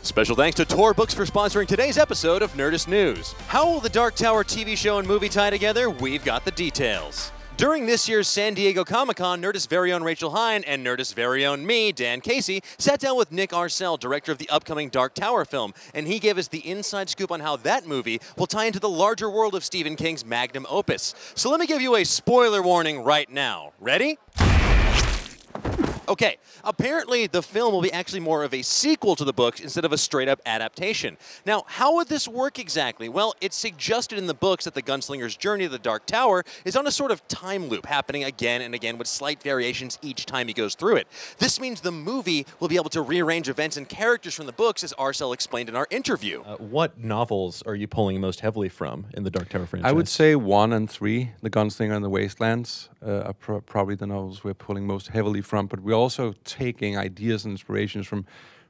Special thanks to Tor Books for sponsoring today's episode of Nerdist News. How will the Dark Tower TV show and movie tie together? We've got the details. During this year's San Diego Comic-Con, Nerdist's very own Rachel Hine and Nerdist's very own me, Dan Casey, sat down with Nik Arcel, director of the upcoming Dark Tower film, and he gave us the inside scoop on how that movie will tie into the larger world of Stephen King's magnum opus. So let me give you a spoiler warning right now. Ready? Okay, apparently the film will be actually more of a sequel to the books instead of a straight-up adaptation. Now, how would this work exactly? Well, it's suggested in the books that the gunslinger's journey to the Dark Tower is on a sort of time loop, happening again and again with slight variations each time he goes through it. This means the movie will be able to rearrange events and characters from the books, as Arcel explained in our interview. What novels are you pulling most heavily from in the Dark Tower franchise? I would say 1 and 3, The Gunslinger and the Wastelands, are probably the novels we're pulling most heavily from, but we're also taking ideas and inspirations from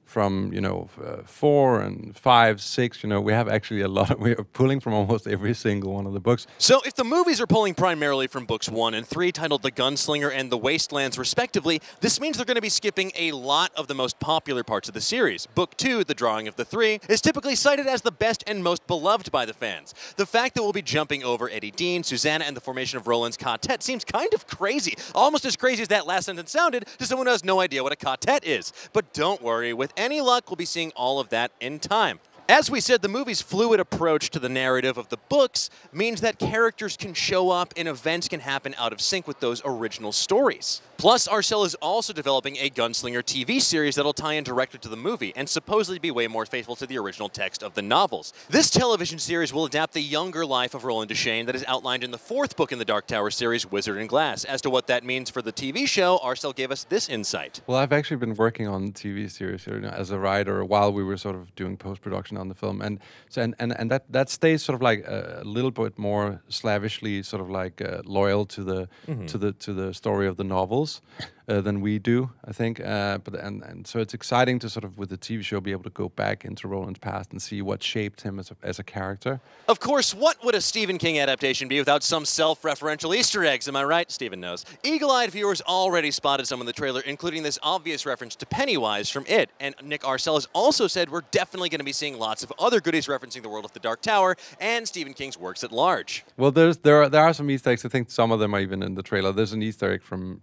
4 and 5, 6. We have actually a lot. We are pulling from almost every single one of the books. So if the movies are pulling primarily from books 1 and 3, titled The Gunslinger and The Wastelands, respectively, this means they're going to be skipping a lot of the most popular parts of the series. Book 2, The Drawing of the Three, is typically cited as the best and most beloved by the fans. The fact that we'll be jumping over Eddie Dean, Susanna, and the formation of Roland's quartet seems kind of crazy. Almost as crazy as that last sentence sounded to someone who has no idea what a quartet is. But don't worry, with any luck, we'll be seeing all of that in time. As we said, the movie's fluid approach to the narrative of the books means that characters can show up and events can happen out of sync with those original stories. Plus, Arcel is also developing a Gunslinger TV series that'll tie in directly to the movie and supposedly be way more faithful to the original text of the novels. This television series will adapt the younger life of Roland Deschain that is outlined in the 4th book in the Dark Tower series, Wizard and Glass. As to what that means for the TV show, Arcel gave us this insight. Well, I've actually been working on the TV series here, as a writer while we were sort of doing post-production on the film, and that stays sort of like a little bit more slavishly sort of like loyal to the story of the novels than we do, I think. But so it's exciting to sort of, with the TV show, be able to go back into Roland's past and see what shaped him as a character. Of course, what would a Stephen King adaptation be without some self-referential Easter eggs? Am I right? Stephen knows. Eagle-eyed viewers already spotted some in the trailer, including this obvious reference to Pennywise from It. And Nik Arcel has also said we're definitely going to be seeing lots of other goodies referencing the world of the Dark Tower and Stephen King's works at large. Well, there are some Easter eggs. I think some of them are even in the trailer. There's an Easter egg from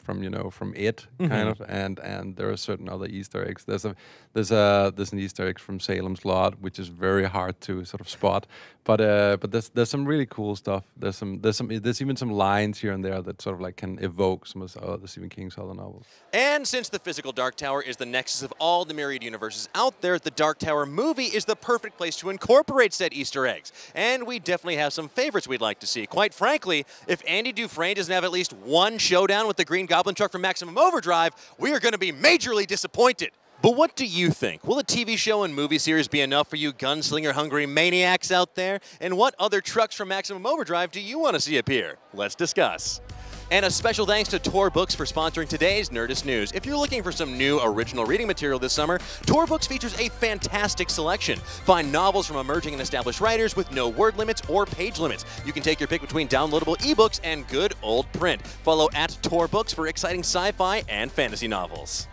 It, kind of, and there are certain other Easter eggs. There's an Easter egg from Salem's Lot, which is very hard to sort of spot. But there's some really cool stuff. There's even some lines here and there that sort of like can evoke some of the Stephen King's other novels. And since the physical Dark Tower is the nexus of all the myriad universes out there, the Dark Tower movie is the perfect place to incorporate said Easter eggs. And we definitely have some favorites we'd like to see. Quite frankly, if Andy Dufresne doesn't have at least one showdown with the Green Goblin truck from Maximum Overdrive, we are going to be majorly disappointed. But what do you think? Will a TV show and movie series be enough for you gunslinger-hungry maniacs out there? And what other trucks from Maximum Overdrive do you want to see appear? Let's discuss. And a special thanks to Tor Books for sponsoring today's Nerdist News. If you're looking for some new original reading material this summer, Tor Books features a fantastic selection. Find novels from emerging and established writers with no word limits or page limits. You can take your pick between downloadable ebooks and good old print. Follow @Tor Books for exciting sci-fi and fantasy novels.